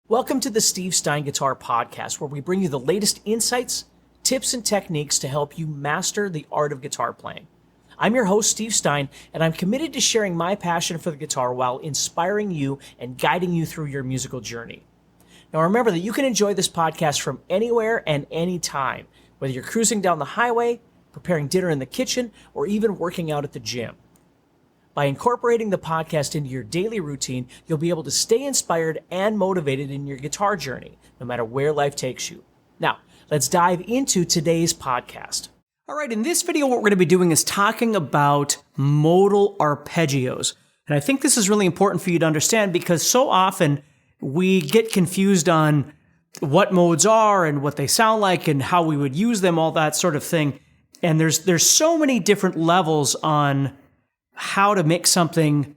Welcome to the Steve Stein Guitar Podcast, where we bring you the latest insights, tips, and techniques to help you master the art of guitar playing. I'm your host, Steve Stein, and I'm committed to sharing my passion for the guitar while inspiring you and guiding you through your musical journey. Now remember that you can enjoy this podcast from anywhere and anytime, whether you're cruising down the highway, preparing dinner in the kitchen, or even working out at the gym. By incorporating the podcast into your daily routine, you'll be able to stay inspired and motivated in your guitar journey, no matter where life takes you. Now, let's dive into today's podcast. All right, in this video, what we're going to be doing is talking about modal arpeggios. And I think this is really important for you to understand because so often we get confused on what modes are and what they sound like and how we would use them, all that sort of thing. And there's so many different levels on how to make something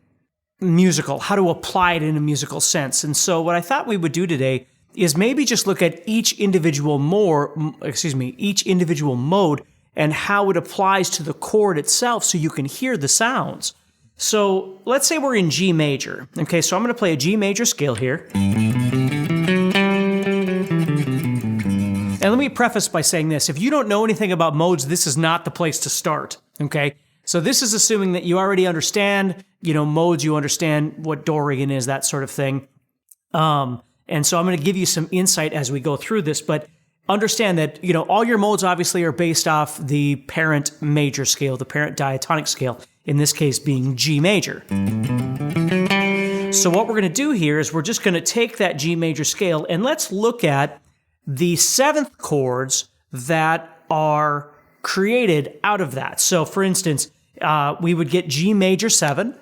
musical, how to apply it in a musical sense. And so what I thought we would do today is maybe just look at each individual mode and how it applies to the chord itself so you can hear the sounds. So let's say we're in G major. Okay, so I'm going to play a G major scale here. And let me preface by saying this. If you don't know anything about modes, this is not the place to start, okay? So this is assuming that you already understand, modes, you understand what Dorian is, that sort of thing. And so I'm going to give you some insight as we go through this, but understand that, all your modes obviously are based off the parent major scale, the parent diatonic scale, in this case being G major. So what we're going to do here is we're just going to take that G major scale and let's look at the seventh chords that are created out of that. So for instance, we would get G major 7,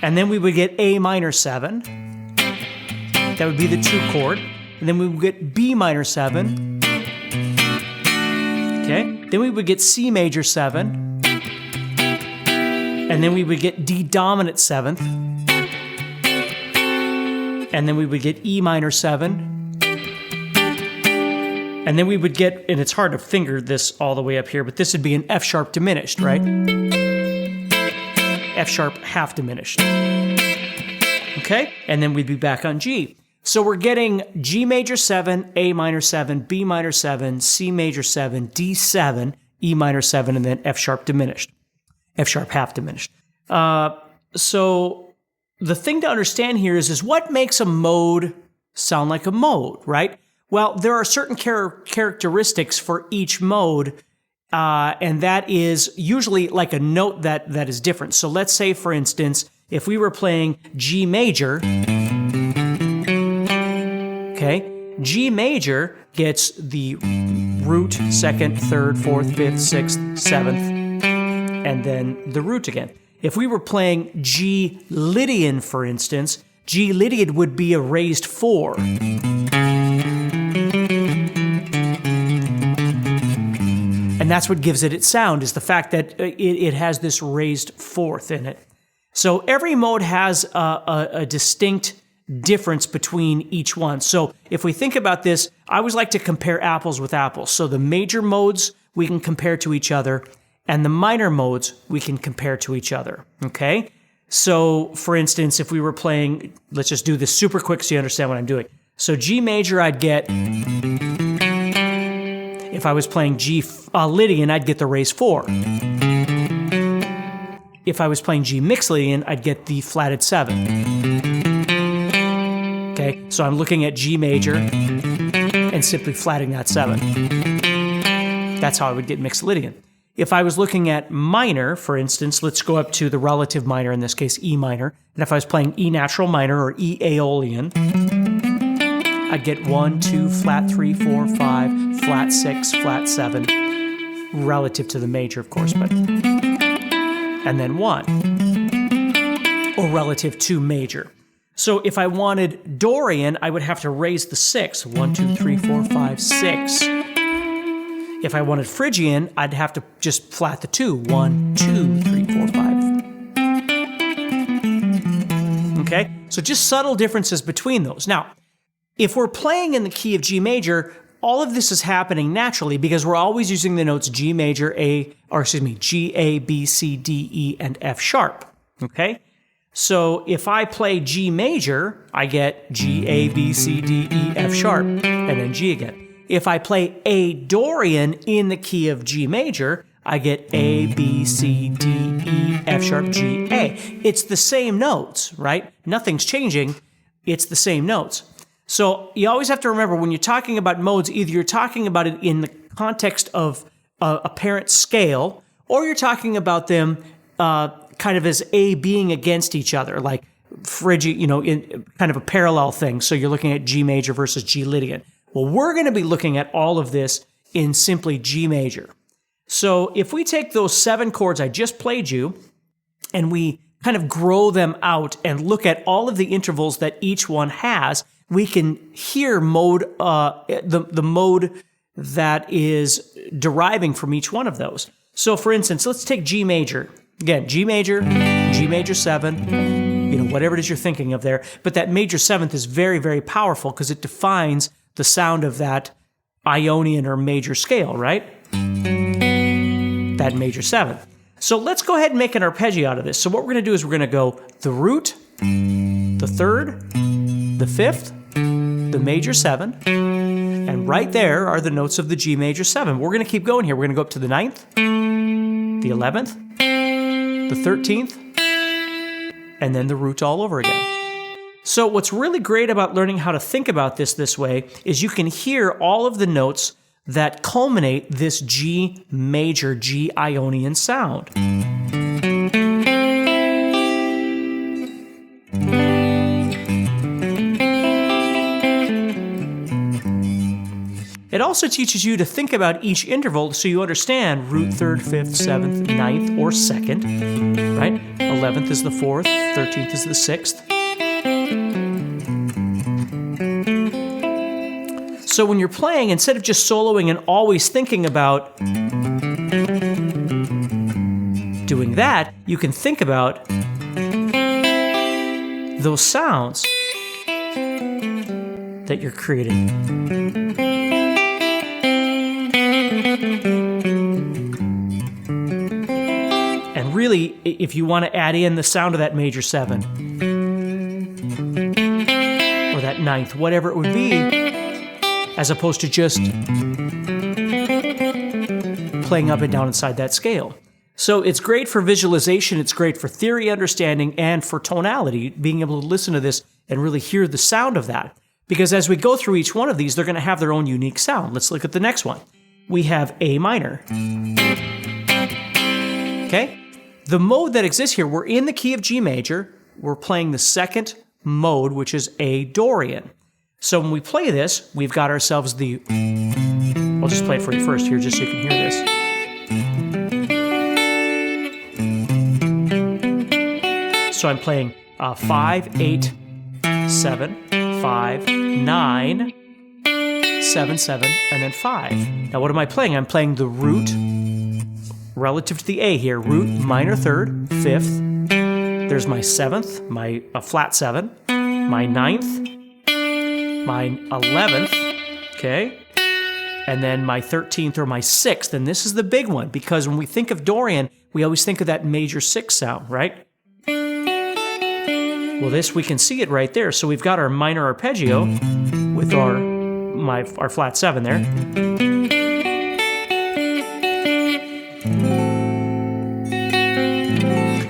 and then we would get A minor 7. That would be the 2 chord. And then we would get B minor 7. Okay. Then we would get C major 7. And then we would get D dominant 7th. And then we would get E minor 7. And then we would get, and it's hard to finger this all the way up here, but this would be an F sharp diminished, right? F sharp half diminished. Okay? And then we'd be back on G. So we're getting G major 7, A minor 7, B minor 7, C major 7, D7, E minor 7, and then F sharp diminished. F sharp half diminished. So the thing to understand here is what makes a mode sound like a mode, right? Well, there are certain characteristics for each mode, and that is usually like a note that is different. So let's say, for instance, if we were playing G major, okay, G major gets the root, 2nd, 3rd, 4th, 5th, 6th, 7th, and then the root again. If we were playing G Lydian, for instance, G Lydian would be a raised 4. And that's what gives it its sound, is the fact that it has this raised 4th in it. So every mode has a distinct difference between each one. So if we think about this, I always like to compare apples with apples. So the major modes we can compare to each other, and the minor modes we can compare to each other, okay? So for instance, if we were playing, let's just do this super quick so you understand what I'm doing. So G major I'd get, if I was playing G Lydian, I'd get the raised 4. If I was playing G Mixolydian, I'd get the flatted 7. Okay, so I'm looking at G major and simply flatting that 7. That's how I would get Mixolydian. If I was looking at minor, for instance, let's go up to the relative minor, in this case E minor, and if I was playing E natural minor or E Aeolian, I'd get 1, 2, flat 3, 4, 5, flat 6, flat 7, relative to the major, of course, but, and then 1, or relative to major. So if I wanted Dorian, I would have to raise the 6, 1, 2, 3, 4, 5, 6. If I wanted Phrygian, I'd have to just flat the 2, 1, 2, 3, 4, 5. Okay, so just subtle differences between those. Now, if we're playing in the key of G major, all of this is happening naturally because we're always using the notes G major, G, A, B, C, D, E, and F sharp, okay? So if I play G major, I get G, A, B, C, D, E, F sharp, and then G again. If I play A Dorian in the key of G major, I get A, B, C, D, E, F sharp, G, A. It's the same notes, right? Nothing's changing. It's the same notes. So you always have to remember when you're talking about modes, either you're talking about it in the context of a parent scale, or you're talking about them kind of as A being against each other, like Phrygian, in kind of a parallel thing. So you're looking at G major versus G Lydian. Well, we're going to be looking at all of this in simply G major. So if we take those 7 chords I just played you, and we kind of grow them out and look at all of the intervals that each one has, we can hear mode, the mode that is deriving from each one of those. So for instance, let's take G major. Again, G major 7, whatever it is you're thinking of there. But that major 7th is very, very powerful because it defines the sound of that Ionian or major scale, right? That major 7th. So let's go ahead and make an arpeggio out of this. So what we're going to do is we're going to go the root, the 3rd, the 5th, the major 7, and right there are the notes of the G major 7. We're going to keep going here. We're going to go up to the 9th, the 11th, the 13th, and then the root all over again. So what's really great about learning how to think about this way is you can hear all of the notes that culminate this G major, G Ionian sound. It also teaches you to think about each interval so you understand root 3rd, 5th, 7th, 9th, or 2nd, right? 11th is the 4th, 13th is the 6th. So when you're playing, instead of just soloing and always thinking about doing that, you can think about those sounds that you're creating. And really, if you want to add in the sound of that major 7, or that 9th, whatever it would be, as opposed to just playing up and down inside that scale. So it's great for visualization, it's great for theory understanding, and for tonality, being able to listen to this and really hear the sound of that. Because as we go through each one of these, they're going to have their own unique sound. Let's look at the next one. We have A minor. Okay? The mode that exists here, we're in the key of G major. We're playing the 2nd mode, which is A Dorian. So when we play this, we've got ourselves the... I'll just play it for you first here, just so you can hear this. So I'm playing 5, 8, 7, 5, 9, 7, 7, and then 5. Now what am I playing? I'm playing the root relative to the A here. Root, minor 3rd, 5th. There's my 7th, my flat 7, my 9th, my 11th, okay? And then my 13th or my 6th. And this is the big one, because when we think of Dorian, we always think of that major 6 sound, right? Well, this, we can see it right there. So we've got our minor arpeggio with our flat 7 there.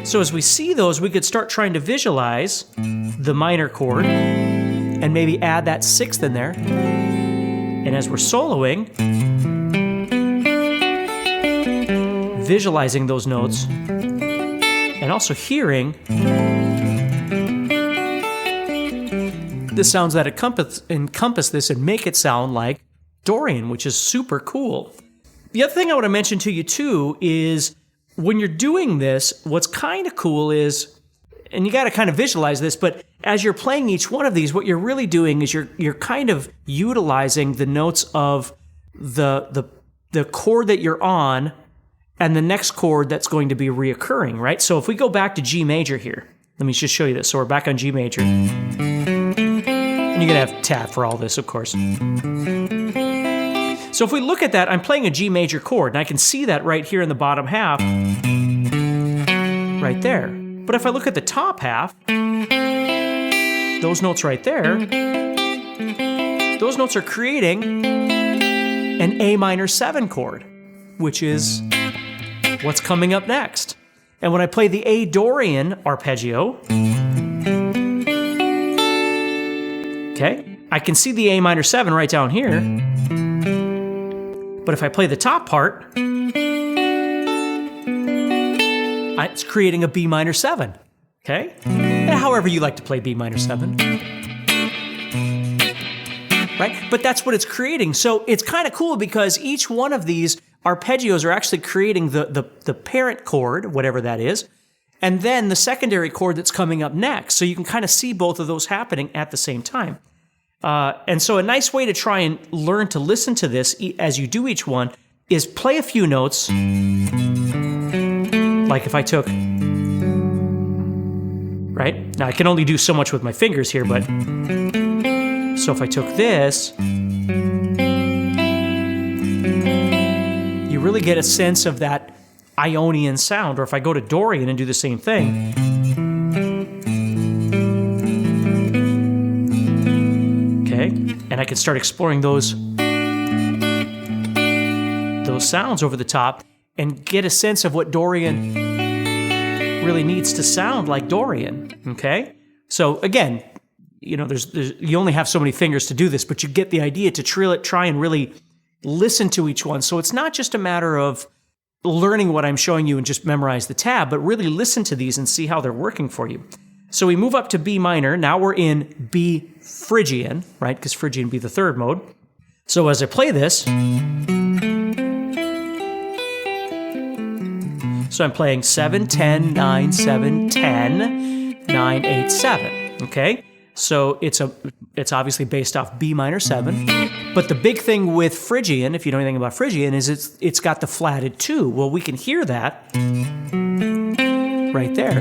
So as we see those, we could start trying to visualize the minor chord and maybe add that 6th in there. And as we're soloing, visualizing those notes and also hearing the sounds that encompass this and make it sound like Dorian, which is super cool. The other thing I want to mention to you too is when you're doing this, what's kind of cool is, and you got to kind of visualize this, but as you're playing each one of these, what you're really doing is you're kind of utilizing the notes of the chord that you're on and the next chord that's going to be reoccurring, right? So if we go back to G major here, let me just show you this. So we're back on G major. And you're going to have tab for all this, of course. So if we look at that, I'm playing a G major chord, and I can see that right here in the bottom half, right there. But if I look at the top half, those notes right there, those notes are creating an A minor 7 chord, which is what's coming up next. And when I play the A Dorian arpeggio, okay, I can see the A minor 7 right down here. But if I play the top part, it's creating a B minor 7, okay? And however you like to play B minor 7. Right? But that's what it's creating. So it's kind of cool because each one of these arpeggios are actually creating the parent chord, whatever that is, and then the secondary chord that's coming up next. So you can kind of see both of those happening at the same time. And so a nice way to try and learn to listen to this as you do each one is play a few notes. Like if I took, right? Now I can only do so much with my fingers here, but so if I took this, you really get a sense of that Ionian sound. Or if I go to Dorian and do the same thing, okay, and I can start exploring those sounds over the top and get a sense of what Dorian really needs to sound like Dorian, okay? So again, you know, you only have so many fingers to do this, but you get the idea to try and really listen to each one. So it's not just a matter of learning what I'm showing you and just memorize the tab, but really listen to these and see how they're working for you. So we move up to B minor. Now we're in B Phrygian, right? Because Phrygian would be the third mode. So as I play this, so I'm playing 7, 10, 9, 7, 10, 9, 8, 7, okay? So it's obviously based off B minor 7, but the big thing with Phrygian, if you know anything about Phrygian, is it's got the flatted 2. Well, we can hear that right there.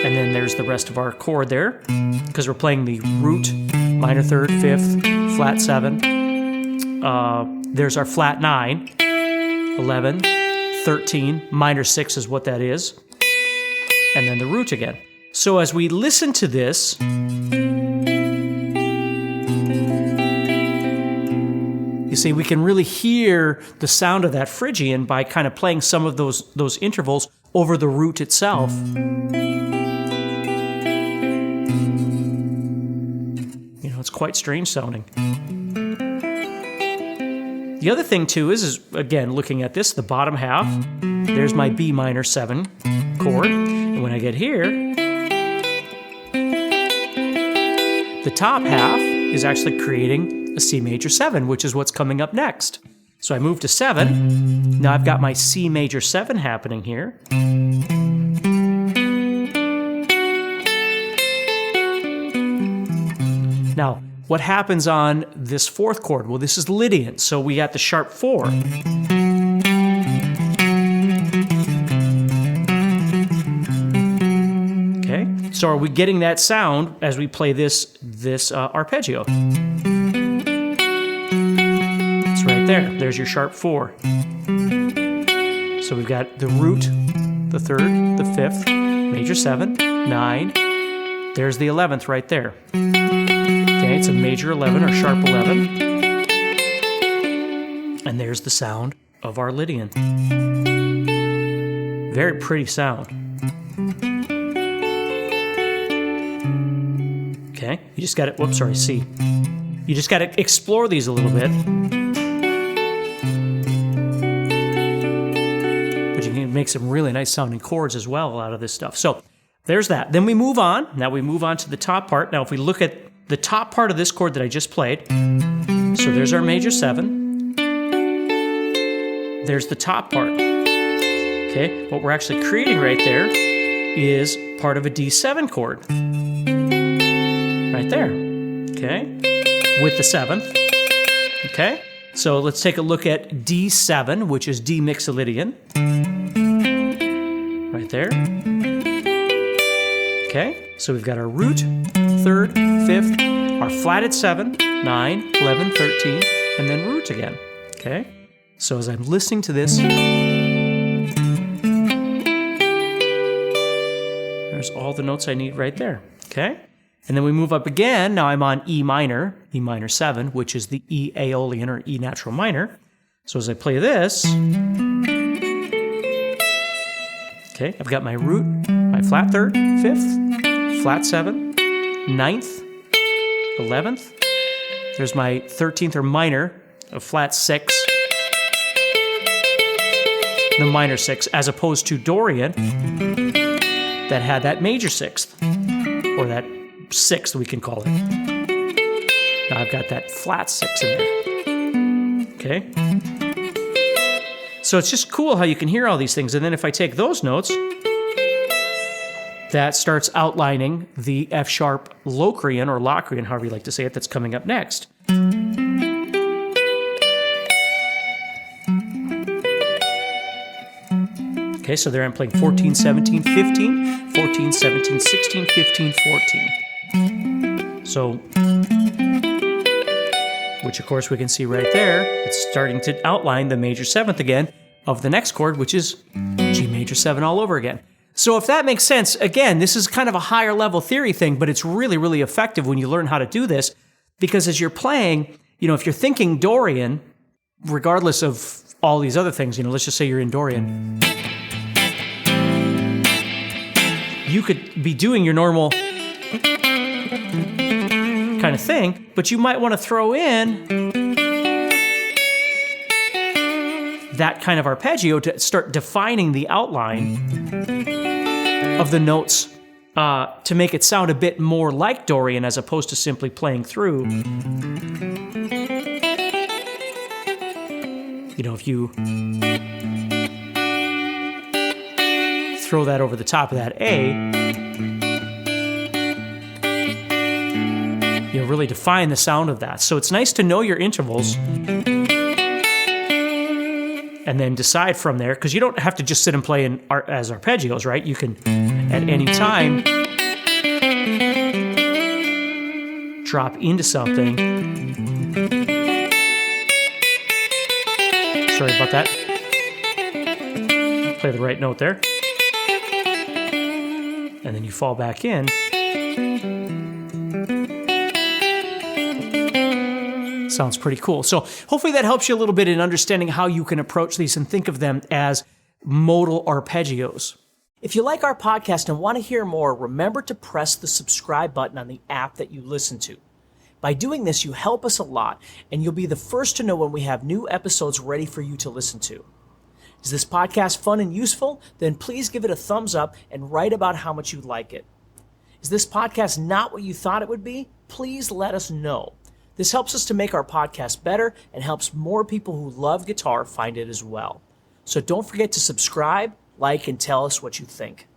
And then there's the rest of our chord there, because we're playing the root, minor 3rd, 5th, flat 7. There's our flat 9, 11, 13, minor 6 is what that is. And then the root again. So as we listen to this, you see, we can really hear the sound of that Phrygian by kind of playing some of those intervals over the root itself. You know, it's quite strange sounding. The other thing too is again, looking at this, the bottom half, there's my B minor 7 chord. And when I get here, the top half is actually creating a C major 7, which is what's coming up next. So I move to 7. Now I've got my C major 7 happening here. Now, what happens on this 4th chord? Well, this is Lydian, so we got the sharp 4. Okay, so are we getting that sound as we play this arpeggio? It's right there. There's your sharp 4. So we've got the root, the 3rd, the 5th, major 7, 9. There's the 11th right there. Okay, it's a major 11 or sharp 11. And there's the sound of our Lydian. Very pretty sound. Okay, you just got to, whoops, sorry, C. You just got to explore these a little bit. But you can make some really nice sounding chords as well out of this stuff. So there's that. Then we move on. Now we move on to the top part. Now if we look at the top part of this chord that I just played, so there's our major 7. There's the top part. Okay, what we're actually creating right there is part of a D7 chord. Right there. Okay, with the 7th. Okay, so let's take a look at D7, which is D Mixolydian. Right there. Okay, so we've got our root, 3rd, 5th, our flatted 7, 9, 11, 13, and then root again. Okay, so as I'm listening to this, there's all the notes I need right there, okay? And then we move up again. Now I'm on E minor 7, which is the E Aeolian or E natural minor. So as I play this, okay, I've got my root, my flat third, 5th, flat 7, 9th, 11th. There's my 13th or minor, a flat 6, the minor 6, as opposed to Dorian that had that major 6th, or that 6th we can call it. Now I've got that flat 6 in there. Okay? So it's just cool how you can hear all these things. And then if I take those notes, that starts outlining the F sharp Locrian, or Locrian, however you like to say it, that's coming up next. Okay, so there I'm playing 14, 17, 15, 14, 17, 16, 15, 14. So, which of course we can see right there, it's starting to outline the major 7th again of the next chord, which is G major 7 all over again. So if that makes sense, again, this is kind of a higher level theory thing, but it's really, really effective when you learn how to do this, because as you're playing, if you're thinking Dorian, regardless of all these other things, let's just say you're in Dorian, you could be doing your normal kind of thing, but you might want to throw in that kind of arpeggio to start defining the outline of the notes to make it sound a bit more like Dorian as opposed to simply playing through. If you throw that over the top of that A, you'll really define the sound of that. So it's nice to know your intervals and then decide from there, because you don't have to just sit and play as arpeggios, right? You can, at any time, drop into something. Sorry about that. Play the right note there. And then you fall back in. Sounds pretty cool. So hopefully that helps you a little bit in understanding how you can approach these and think of them as modal arpeggios. If you like our podcast and want to hear more, remember to press the subscribe button on the app that you listen to. By doing this, you help us a lot, and you'll be the first to know when we have new episodes ready for you to listen to. Is this podcast fun and useful? Then please give it a thumbs up and write about how much you like it. Is this podcast not what you thought it would be? Please let us know. This helps us to make our podcast better and helps more people who love guitar find it as well. So don't forget to subscribe, like, and tell us what you think.